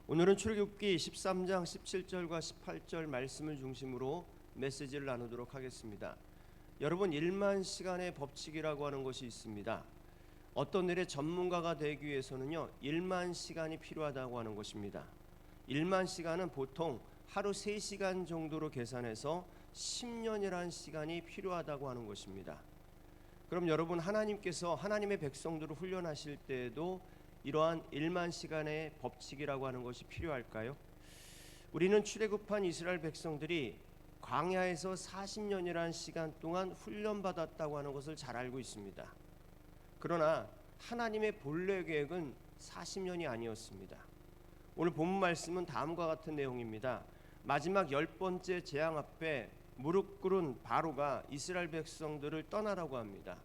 오늘은 출애굽기 13장 17절과 18절 말씀을 중심으로 메시지를 나누도록 하겠습니다. 여러분, 1만 시간의 법칙이라고 하는 것이 있습니다. 어떤 일의 전문가가 되기 위해서는요 1만 시간이 필요하다고 하는 것입니다. 1만 시간은 보통 하루 3시간 정도로 계산해서 10년이라는 시간이 필요하다고 하는 것입니다. 그럼 여러분, 하나님께서 하나님의 백성들을 훈련하실 때에도 이러한 1만 시간의 법칙이라고 하는 것이 필요할까요? 우리는 출애굽한 이스라엘 백성들이 광야에서 40년이라는 시간 동안 훈련받았다고 하는 것을 잘 알고 있습니다. 그러나 하나님의 본래 계획은 40년이 아니었습니다. 오늘 본문 말씀은 다음과 같은 내용입니다. 마지막 10번째 재앙 앞에 무릎 꿇은 바로가 이스라엘 백성들을 떠나라고 합니다.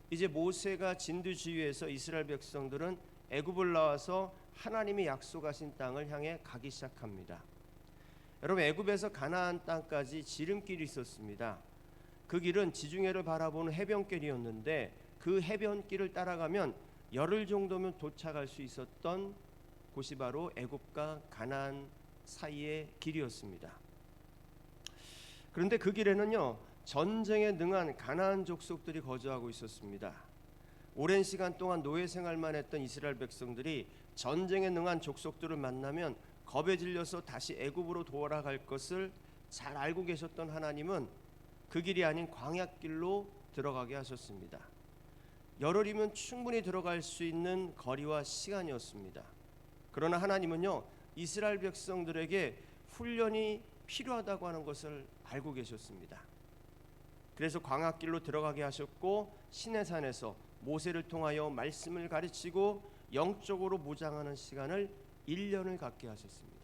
이제 모세가 진두지휘해서 이스라엘 백성들은 애굽을 나와서 하나님이 약속하신 땅을 향해 가기 시작합니다. 여러분, 애굽에서 가나안 땅까지 지름길이 있었습니다. 그 길은 지중해를 바라보는 해변길이었는데 그 해변길을 따라가면 열흘 정도면 도착할 수 있었던 곳이 바로 애굽과 가나안 사이의 길이었습니다. 그런데 그 길에는요 전쟁에 능한 가나안 족속들이 거주하고 있었습니다. 오랜 시간 동안 노예 생활만 했던 이스라엘 백성들이 전쟁에 능한 족속들을 만나면 겁에 질려서 다시 애굽으로 돌아갈 것을 잘 알고 계셨던 하나님은 그 길이 아닌 광야길로 들어가게 하셨습니다. 열흘이면 충분히 들어갈 수 있는 거리와 시간이었습니다. 그러나 하나님은요 이스라엘 백성들에게 훈련이 필요하다고 하는 것을 알고 계셨습니다. 그래서 광야길로 들어가게 하셨고 시내산에서 모세를 통하여 말씀을 가르치고 영적으로 무장하는 시간을 1년을 갖게 하셨습니다.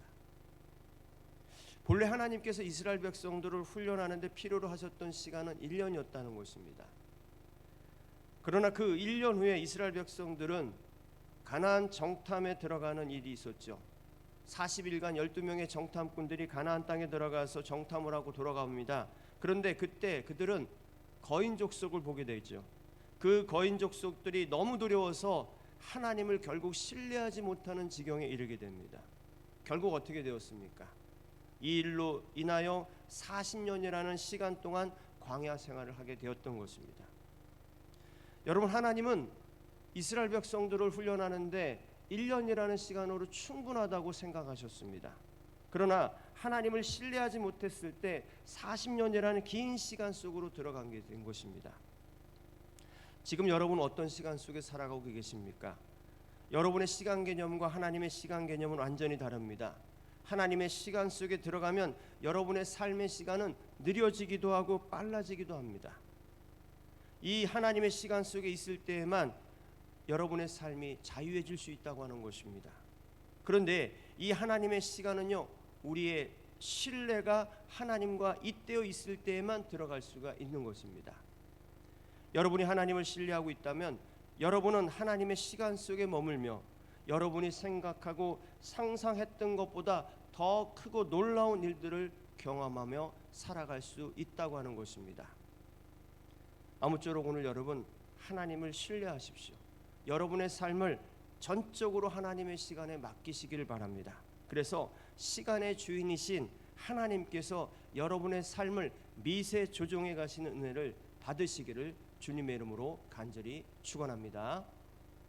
본래 하나님께서 이스라엘 백성들을 훈련하는데 필요로 하셨던 시간은 1년이었다는 것입니다. 그러나 그 1년 후에 이스라엘 백성들은 가나안 정탐에 들어가는 일이 있었죠. 40일간 12명의 정탐꾼들이 가나안 땅에 들어가서 정탐을 하고 돌아갑니다. 그런데 그때 그들은 거인 족속을 보게 되죠. 그 거인 족속들이 너무 두려워서 하나님을 결국 신뢰하지 못하는 지경에 이르게 됩니다. 결국 어떻게 되었습니까? 이 일로 인하여 40년이라는 시간 동안 광야 생활을 하게 되었던 것입니다. 여러분, 하나님은 이스라엘 백성들을 훈련하는데 1년이라는 시간으로 충분하다고 생각하셨습니다. 그러나 하나님을 신뢰하지 못했을 때 40년이라는 긴 시간 속으로 들어가게 된 것입니다. 지금 여러분 어떤 시간 속에 살아가고 계십니까? 여러분의 시간 개념과 하나님의 시간 개념은 완전히 다릅니다. 하나님의 시간 속에 들어가면 여러분의 삶의 시간은 느려지기도 하고 빨라지기도 합니다. 이 하나님의 시간 속에 있을 때에만 여러분의 삶이 자유해질 수 있다고 하는 것입니다. 그런데 이 하나님의 시간은요 우리의 신뢰가 하나님과 잇대어 있을 때에만 들어갈 수가 있는 것입니다. 여러분이 하나님을 신뢰하고 있다면 여러분은 하나님의 시간 속에 머물며 여러분이 생각하고 상상했던 것보다 더 크고 놀라운 일들을 경험하며 살아갈 수 있다고 하는 것입니다. 아무쪼록 오늘 여러분 하나님을 신뢰하십시오. 여러분의 삶을 전적으로 하나님의 시간에 맡기시기를 바랍니다. 그래서 시간의 주인이신 하나님께서 여러분의 삶을 미세 조종해 가시는 은혜를 받으시기를 주님의 이름으로 간절히 축원합니다.